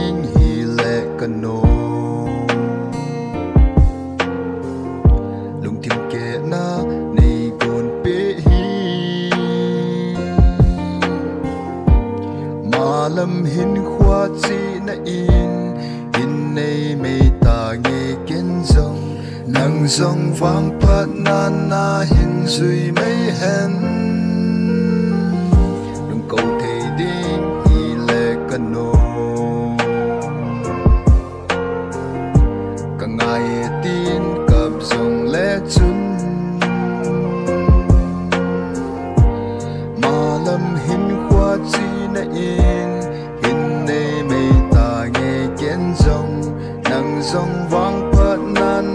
ding hile kano lung tim ke na nei gon pe hi malam hin khwa chi na in nei mei ta nge ken zong nang zong vang pat na hin zui mei hen lung câu thei ding hile kano ka ngai tin kap zong le chun malam hin khwa chi na in nei mei ta nge ken zong nang zong vang pat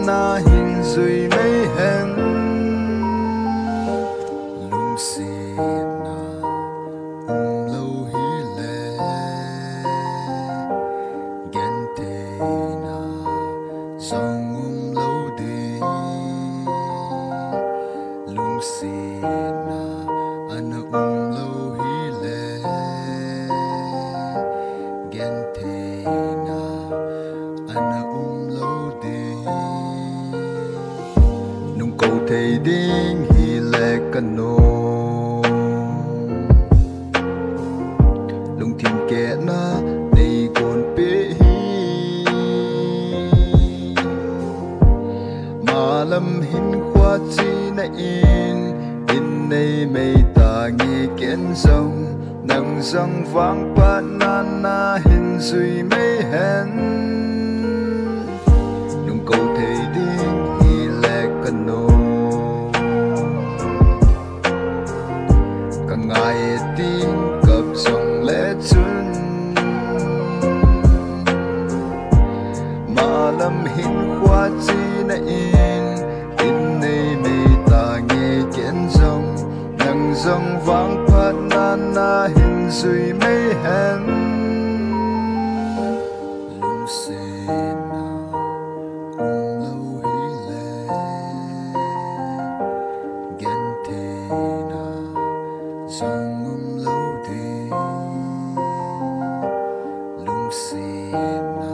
na hin zui mei hen lung si na lâu hile gen te na song lâu đi lung si na ana lâu hile gen te na ana lâu đi nung câu thei ding hile kano lung tim ke na nei gon pe hi malam hin khwa chi na in nei mei ta nge ken zong nang zong vang pa na hin zui mei hen nung câu thei ding hile kano ka ngai tin kap zong le chun malam hin khwa chi na in nei mei ta nge ken zong nang zong vang pat na hin zui mei hen lung se na lâu hile gen te na song lâu đi lung se na